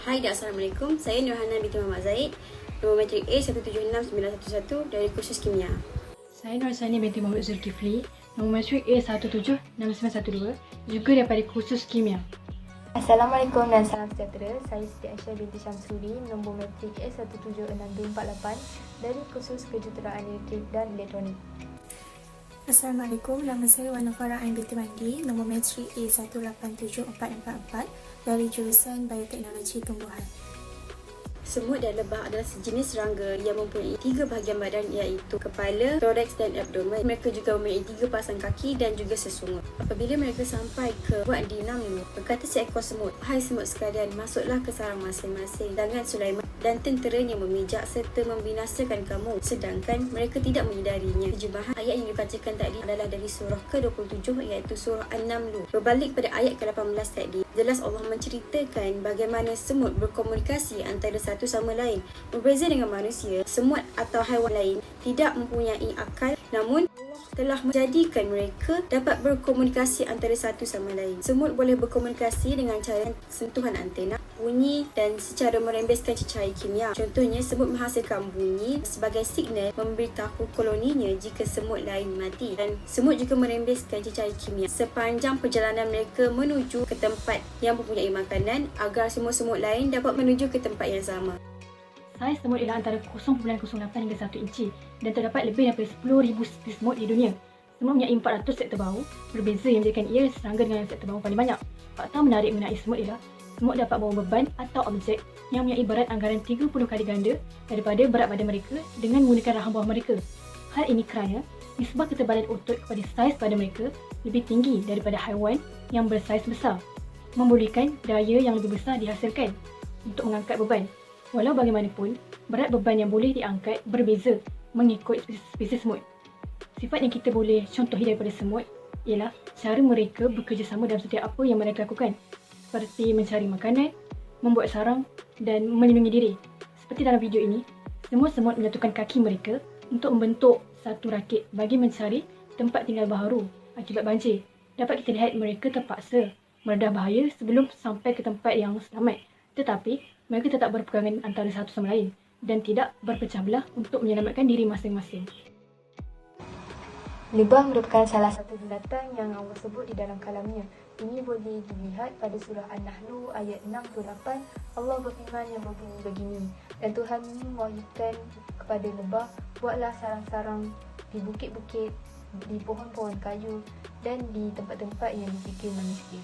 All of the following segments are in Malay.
Hai dan Assalamualaikum. Saya Nurhana binti Muhammad Zaid, nombor matrik A176911 dari kursus Kimia. Saya Nursani binti Muhammad Zulkifli, nombor matrik A176912, juga daripada kursus Kimia. Assalamualaikum dan salam sejahtera. Saya Siti Aisyah binti Syamsuri, nombor matrik A176248 dari kursus Kejuruteraan Elektrik dan Elektronik. Assalamualaikum, nama saya Wana Farah Ain binti Mandi, nombor matrik A187444 dari jurusan Bioteknologi Tumbuhan. Semut dan lebah adalah sejenis serangga yang mempunyai 3 bahagian badan, iaitu kepala, toraks dan abdomen. Mereka juga mempunyai 3 pasang kaki dan juga sesungut. Apabila mereka sampai ke buat dinam dulu, berkata seekor semut, "Hai semut sekalian, masuklah ke sarang masing-masing. Tangan Sulaiman dan tenteranya memijak serta membinasakan kamu." Sedangkan mereka tidak menyedarinya. Terjemahan ayat yang dibacakan tadi adalah dari surah ke-27, iaitu surah An-Naml. Berbalik pada ayat ke-18 tadi, jelas Allah menceritakan bagaimana semut berkomunikasi antara satu sama lain. Berbeza dengan manusia, semut atau haiwan lain tidak mempunyai akal, namun Allah telah menjadikan mereka dapat berkomunikasi antara satu sama lain. Semut boleh berkomunikasi dengan cara sentuhan antena, bunyi dan secara merembeskan cecair kimia. Contohnya, semut menghasilkan bunyi sebagai signal memberitahu koloninya jika semut lain mati. Dan semut juga merembeskan cecair kimia sepanjang perjalanan mereka menuju ke tempat yang mempunyai makanan agar semut-semut lain dapat menuju ke tempat yang sama. Saiz semut ialah antara 0.08 hingga 1 inci dan terdapat lebih daripada 10,000 spesies semut di dunia. Semut mempunyai 400 sektor bau, berbeza yang menjadikan ia serangga dengan sektor bau paling banyak. Fakta menarik mengenai semut ialah semut dapat bawa beban atau objek yang mempunyai berat anggaran 30 kali ganda daripada berat badan mereka dengan menggunakan rahang bawah mereka. Hal ini kerana nisbah ketebalan otot kepada saiz badan mereka lebih tinggi daripada haiwan yang bersaiz besar, membolehkan daya yang lebih besar dihasilkan untuk mengangkat beban. Walau bagaimanapun, berat beban yang boleh diangkat berbeza mengikut spesies semut. Sifat yang kita boleh contohi daripada semut ialah cara mereka bekerjasama dalam setiap apa yang mereka lakukan, seperti mencari makanan, membuat sarang dan melindungi diri. Seperti dalam video ini, semua semut menyatukan kaki mereka untuk membentuk satu rakit bagi mencari tempat tinggal baharu akibat banjir. Dapat kita lihat mereka terpaksa meredah bahaya sebelum sampai ke tempat yang selamat. Tetapi mereka tetap berpegangan antara satu sama lain dan tidak berpecah belah untuk menyelamatkan diri masing-masing. Lebah merupakan salah satu binatang yang Allah sebut di dalam kalamnya. Ini boleh dilihat pada surah An-Nahl ayat 68. Allah berfirman yang berbunyi begini, "Dan Tuhan mewahyukan kepada lebah, buatlah sarang-sarang di bukit-bukit, di pohon-pohon kayu dan di tempat-tempat yang dipikir manusia."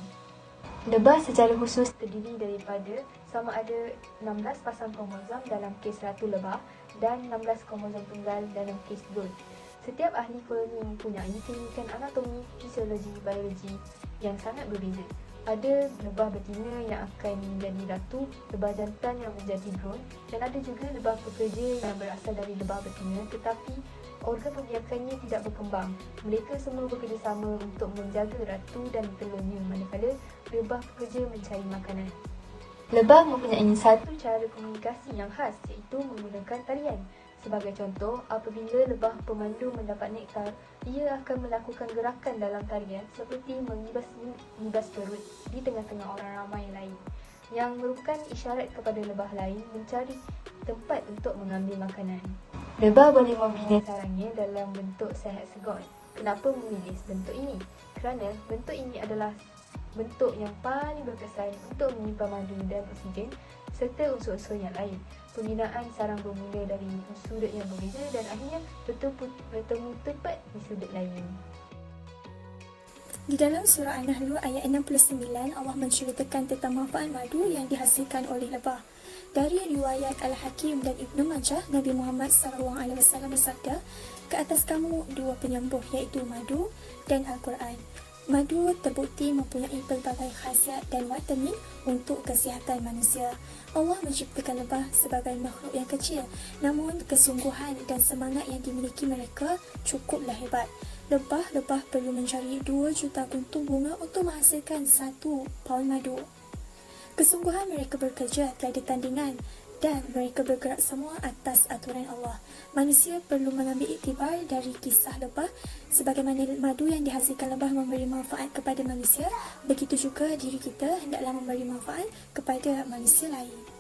Lebah secara khusus terdiri daripada sama ada 16 pasang kromosom dalam kes ratu lebah dan 16 kromosom tunggal dalam kes drone. Setiap ahli koloni mempunyai tindakan anatomi, fisiologi, biologi yang sangat berbeza. Ada lebah betina yang akan menjadi ratu, lebah jantan yang menjadi drone, dan ada juga lebah pekerja yang berasal dari lebah betina tetapi organ pembiakannya tidak berkembang. Mereka semua bekerjasama untuk menjaga ratu dan telurnya, manakala lebah pekerja mencari makanan. Lebah mempunyai satu cara komunikasi yang khas, iaitu menggunakan tarian. Sebagai contoh, apabila lebah pemandu mendapat nektar, ia akan melakukan gerakan dalam tarian seperti mengibas perut di tengah-tengah orang ramai lain, yang merupakan isyarat kepada lebah lain mencari tempat untuk mengambil makanan. Lebah boleh membina sarangnya dalam bentuk sehat-segot. Kenapa memilih bentuk ini? Kerana bentuk ini adalah bentuk yang paling berkesan untuk menyimpan madu dan oksigen serta unsur-unsur yang lain. Pembinaan sarang bermula dari sudut yang berbeza dan akhirnya bertemu tepat di sudut lain. Di dalam surah An-Nahl ayat 69, Allah menceritakan tentang manfaat madu yang dihasilkan oleh lebah. Dari riwayat Al-Hakim dan Ibnu Majah, Nabi Muhammad SAW bersabda, "Ke atas kamu 2 penyembuh, iaitu madu dan Al-Quran." Madu terbukti mempunyai pelbagai khasiat dan vitamin untuk kesihatan manusia. Allah menciptakan lebah sebagai makhluk yang kecil, namun kesungguhan dan semangat yang dimiliki mereka cukuplah hebat. Lebah-lebah perlu mencari 2 juta guntung bunga untuk menghasilkan 1 paun madu. Kesungguhan mereka bekerja tiada tandingan dan mereka bergerak semua atas aturan Allah. Manusia perlu mengambil iktibar dari kisah lebah. Sebagaimana madu yang dihasilkan lebah memberi manfaat kepada manusia, begitu juga diri kita hendaklah memberi manfaat kepada manusia lain.